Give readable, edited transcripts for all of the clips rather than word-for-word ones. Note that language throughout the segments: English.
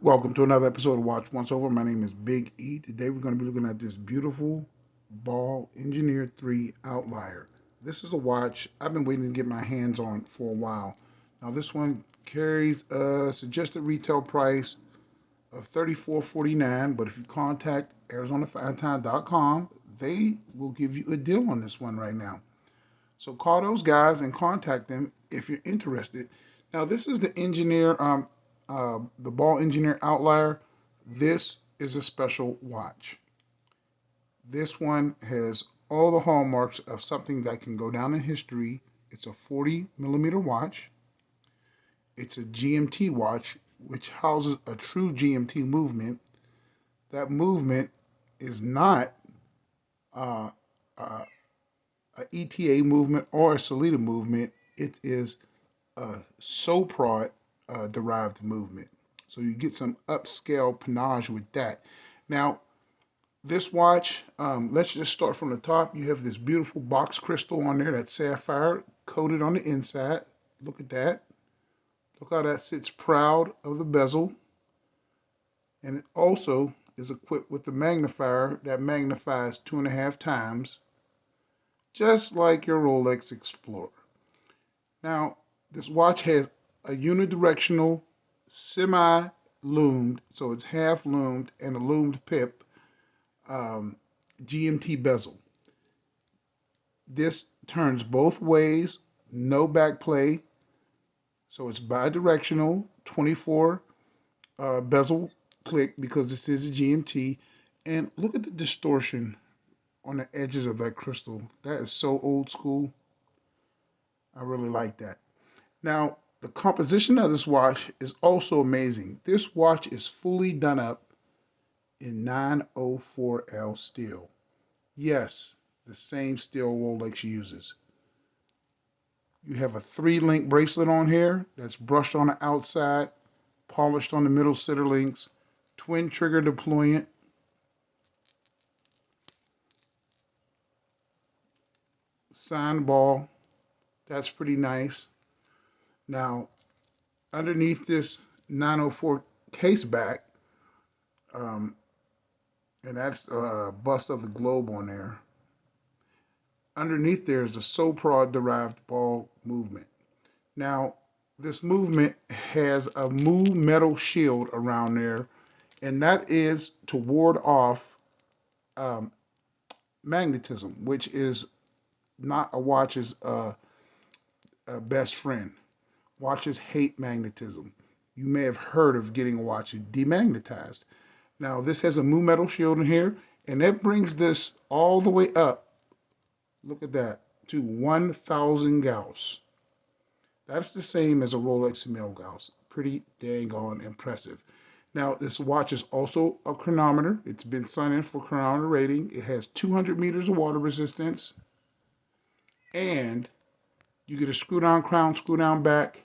Welcome to another episode of Watch Once Over. My name is Big E. Today we're going to be looking at this beautiful Ball Engineer 3 Outlier. This is a watch I've been waiting to get my hands on for a while. Now this one carries a suggested retail price of $34.49, but if you contact ArizonaFineTime.com, they will give you a deal on this one right now. So call those guys and contact them if you're interested. Now this is the the Ball Engineer Outlier. This is a special watch. This one has all the hallmarks of something that can go down in history. It's a 40 millimeter watch. It's a GMT watch, which houses a true GMT movement. That movement is not uh, uh, a ETA movement or a Salida movement. It is a Soprod derived movement. So you get some upscale panache with that. Now, this watch, let's just start from the top. You have this beautiful box crystal on there, that's sapphire, coated on the inside. Look at that. Look how that sits proud of the bezel. And it also is equipped with the magnifier that magnifies 2.5 times, just like your Rolex Explorer. Now, this watch has a unidirectional semi-loomed, so it's half loomed and a loomed pip GMT bezel. This turns both ways, no back play, so it's bi-directional, 24 bezel click because this is a GMT. And look at the distortion on the edges of that crystal. That is so old school. I really like that. Now, the composition of this watch is also amazing. This watch is fully done up in 904L steel. Yes, the same steel Rolex uses. You have a 3-link bracelet on here that's brushed on the outside, polished on the middle center links, twin trigger deployant, signed ball. That's pretty nice. Now, underneath this 904 case back, and that's a bust of the globe on there. Underneath there is a Soprod derived ball movement. Now, this movement has a Mu metal shield around there, and that is to ward off magnetism, which is not a watch's best friend. Watches hate magnetism. You may have heard of getting a watch demagnetized. Now, this has a Mu metal shield in here, and that brings this all the way up. Look at that, to 1,000 Gauss. That's the same as a Rolex mil Gauss. Pretty dang on impressive. Now, this watch is also a chronometer. It's been signed in for chronometer rating. It has 200 meters of water resistance, and you get a screw down crown, screw down back.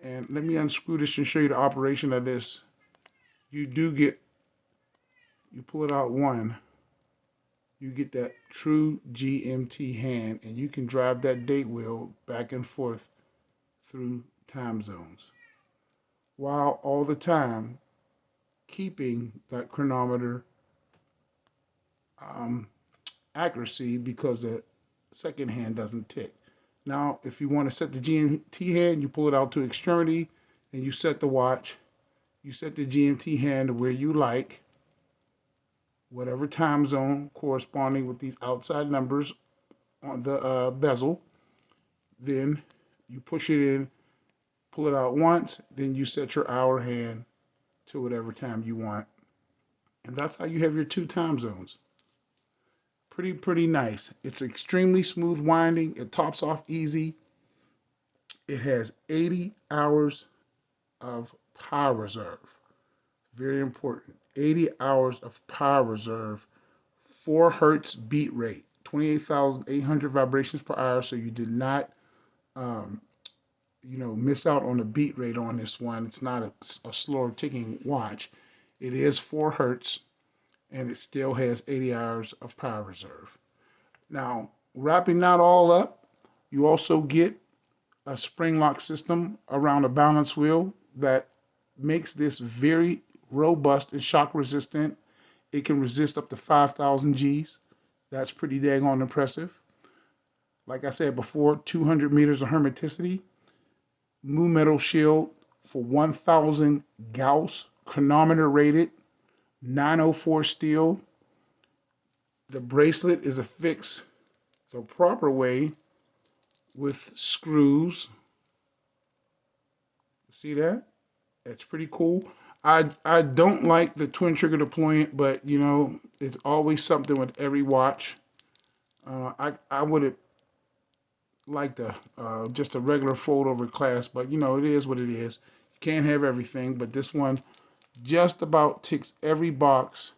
And let me unscrew this and show you the operation of this. You pull it out one, you get that true GMT hand, and you can drive that date wheel back and forth through time zones, while all the time keeping that chronometer accuracy because the second hand doesn't tick. Now, if you want to set the GMT hand, you pull it out to extremity and you set the watch. You set the GMT hand to where you like, whatever time zone corresponding with these outside numbers on the bezel. Then you push it in, pull it out once, then you set your hour hand to whatever time you want. And that's how you have your 2 time zones. Pretty nice. It's extremely smooth winding. It tops off easy. It has 80 hours of power reserve. Very important. 80 hours of power reserve. 4 hertz beat rate. 28,800 vibrations per hour. So you did not, miss out on the beat rate on this one. It's not a slower ticking watch. It is 4 hertz. And it still has 80 hours of power reserve. Now, wrapping that all up, you also get a spring lock system around a balance wheel that makes this very robust and shock resistant. It can resist up to 5,000 Gs. That's pretty daggone impressive. Like I said before, 200 meters of hermeticity. Mu metal shield for 1,000 Gauss, chronometer rated, 904 steel. The bracelet is affixed the proper way with screws. See that? That's pretty cool. I don't like the twin trigger deployment, but you know, it's always something with every watch. I would have liked just a regular fold over clasp, but you know, it is what it is. You can't have everything, but this one just about ticks every box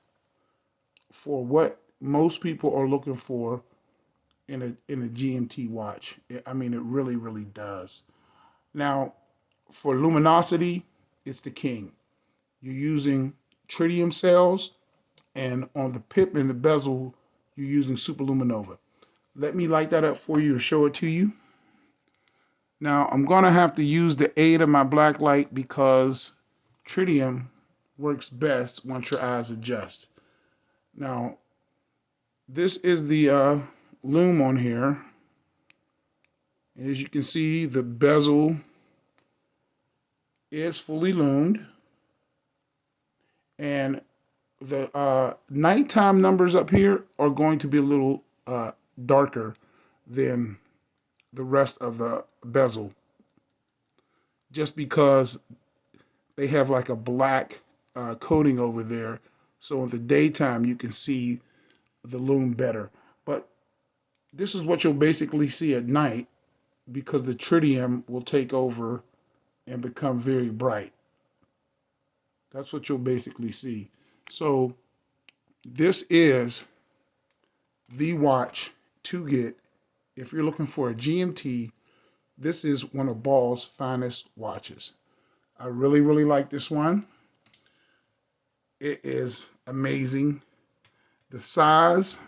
for what most people are looking for in a GMT watch. I mean, it really, really does. Now, for luminosity, it's the king. You're using tritium cells, and on the pip and the bezel, you're using superluminova. Let me light that up for you to show it to you. Now, I'm going to have to use the aid of my black light because tritium works best once your eyes adjust. Now, this is the lume on here. As you can see, the bezel is fully lumed. And the nighttime numbers up here are going to be a little darker than the rest of the bezel, just because they have like a black coating over there. So in the daytime, you can see the lume better. But this is what you'll basically see at night because the tritium will take over and become very bright. That's what you'll basically see. So this is the watch to get if you're looking for a GMT. This is one of Ball's finest watches. I really, really like this one. It is amazing. The size,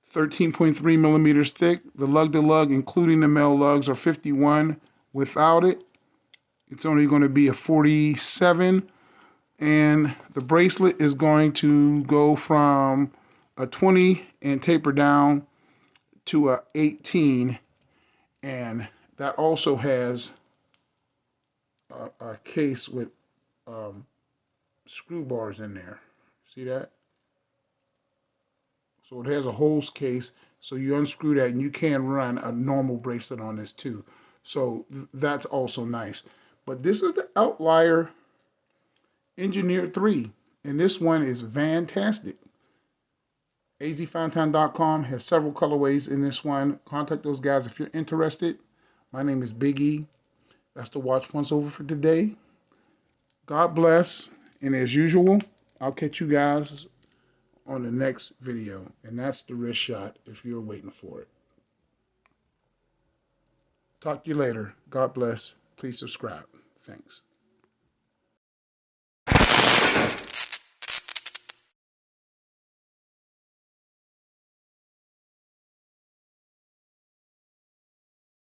13.3 millimeters thick. The lug to lug, including the male lugs, are 51. Without it, it's only going to be a 47. And the bracelet is going to go from a 20 and taper down to a 18. And that also has a case with screw bars in there. See that? So it has a hose case, so you unscrew that and you can run a normal bracelet on this too. So that's also nice. But this is the Outlier Engineer 3, and this one is fantastic. azfountain.com has several colorways in this one. Contact those guys if you're interested. My name is Big E. That's the watch once over for today. God bless, and as usual, I'll catch you guys on the next video, and that's the wrist shot if you're waiting for it. Talk to you later. God bless. Please subscribe. Thanks.